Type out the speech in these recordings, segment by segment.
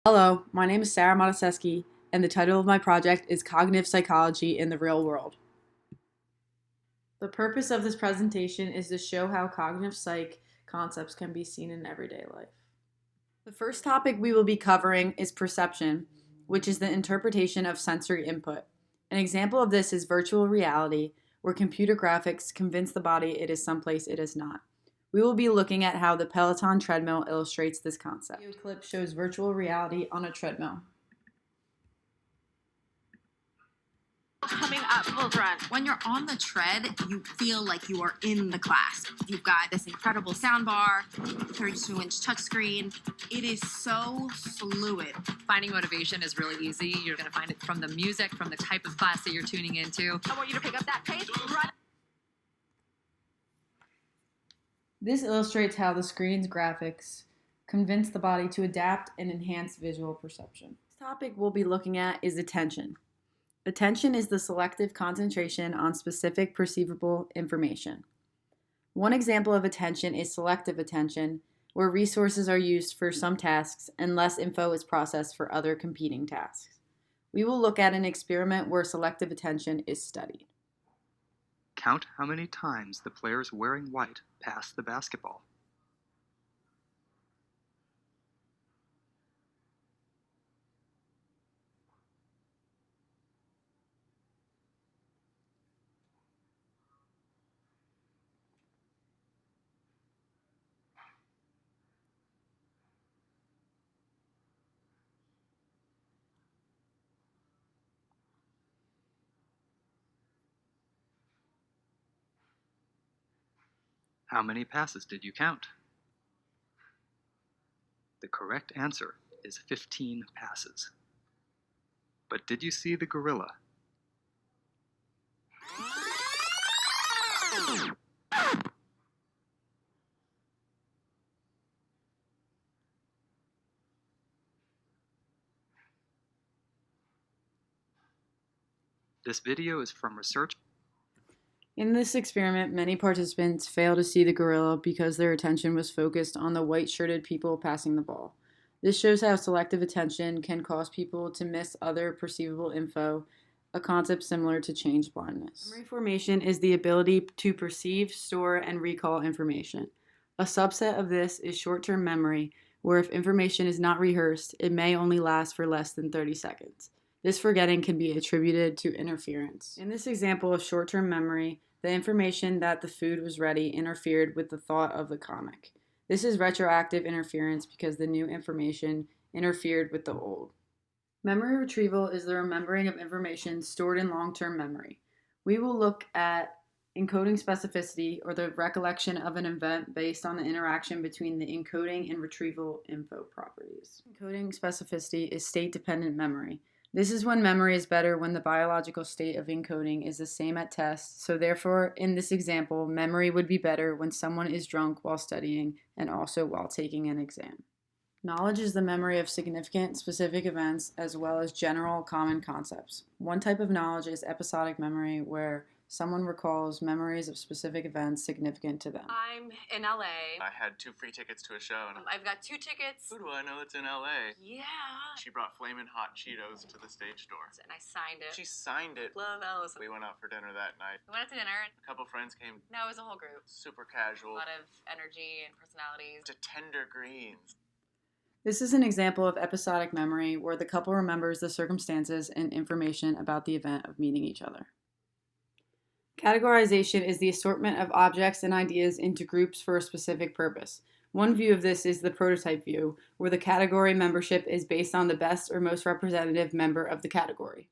Hello, my name is Sarah Mataseski, and the title of my project is Cognitive Psychology in the Real World. The purpose of this presentation is to show how cognitive psych concepts can be seen in everyday life. The first topic we will be covering is perception, which is the interpretation of sensory input. An example of this is virtual reality, where computer graphics convince the body it is someplace it is not. We will be looking at how the Peloton treadmill illustrates this concept. The video clip shows virtual reality on a treadmill. Coming up, we'll run. When you're on the tread, you feel like you are in the class. You've got this incredible soundbar, 32-inch touchscreen. It is so fluid. Finding motivation is really easy. You're going to find it from the music, from the type of class that you're tuning into. I want you to pick up that pace. Run. This illustrates how the screen's graphics convince the body to adapt and enhance visual perception. This topic we'll be looking at is attention. Attention is the selective concentration on specific perceivable information. One example of attention is selective attention, where resources are used for some tasks and less info is processed for other competing tasks. We will look at an experiment where selective attention is studied. Count how many times the players wearing white pass the basketball. How many passes did you count? The correct answer is 15 passes. But did you see the gorilla? This video is from research. In this experiment, many participants failed to see the gorilla because their attention was focused on the white-shirted people passing the ball. This shows how selective attention can cause people to miss other perceivable info, a concept similar to change blindness. Memory formation is the ability to perceive, store, and recall information. A subset of this is short-term memory, where if information is not rehearsed, it may only last for less than 30 seconds. This forgetting can be attributed to interference. In this example of short-term memory, the information that the food was ready interfered with the thought of the comic. This is retroactive interference because the new information interfered with the old. Memory retrieval is the remembering of information stored in long-term memory. We will look at encoding specificity, or the recollection of an event based on the interaction between the encoding and retrieval info properties. Encoding specificity is state-dependent memory. This is when memory is better when the biological state of encoding is the same at test, so therefore, in this example, memory would be better when someone is drunk while studying and also while taking an exam. Knowledge is the memory of significant, specific events as well as general, common concepts. One type of knowledge is episodic memory, where someone recalls memories of specific events significant to them. I'm in LA. I had 2 free tickets to a show, and I've got 2 tickets. who do I know that's in LA? Yeah. She brought Flamin' Hot Cheetos to the stage door. And I signed it. She signed it. Love those. We went out for dinner that night. We went out to dinner. A couple friends came, No, it was a whole group. super A casual, lot of energy and personalities. to Tender Greens. This is an example of episodic memory where the couple remembers the circumstances and information about the event of meeting each other. Categorization is the assortment of objects and ideas into groups for a specific purpose. One view of this is the prototype view, where the category membership is based on the best or most representative member of the category.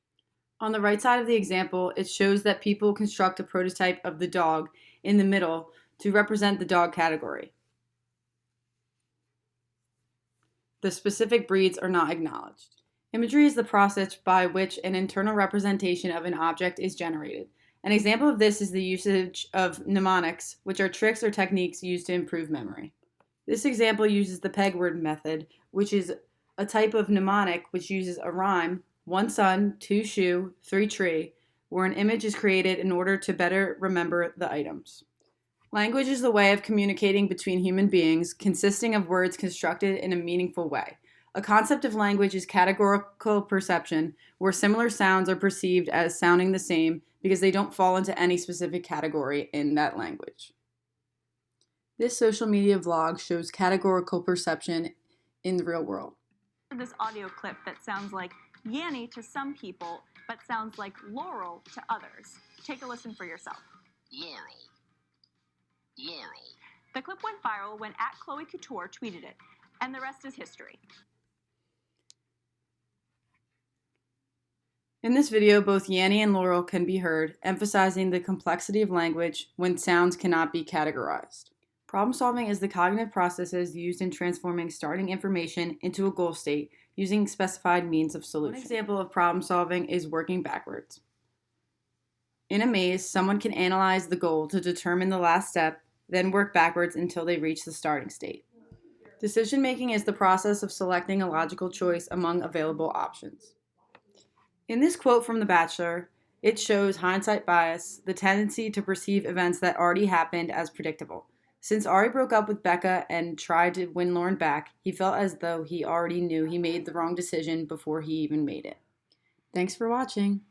On the right side of the example, it shows that people construct a prototype of the dog in the middle to represent the dog category. The specific breeds are not acknowledged. Imagery is the process by which an internal representation of an object is generated. An example of this is the usage of mnemonics, which are tricks or techniques used to improve memory. This example uses the peg word method, which is a type of mnemonic which uses a rhyme, 1 sun, 2 shoe, 3 tree, where an image is created in order to better remember the items. Language is the way of communicating between human beings, consisting of words constructed in a meaningful way. A concept of language is categorical perception, where similar sounds are perceived as sounding the same because they don't fall into any specific category in that language. This social media vlog shows categorical perception in the real world. This audio clip that sounds like Yanny to some people, but sounds like Laurel to others. Take a listen for yourself. Laurel. The clip went viral when @Chloe Couture tweeted it, and the rest is history. In this video, both Yanny and Laurel can be heard, emphasizing the complexity of language when sounds cannot be categorized. Problem solving is the cognitive processes used in transforming starting information into a goal state using specified means of solution. One example of problem solving is working backwards. In a maze, someone can analyze the goal to determine the last step, then work backwards until they reach the starting state. Decision making is the process of selecting a logical choice among available options. In this quote from The Bachelor, it shows hindsight bias, the tendency to perceive events that already happened as predictable. Since Ari broke up with Becca and tried to win Lauren back, he felt as though he already knew he made the wrong decision before he even made it. Thanks for watching.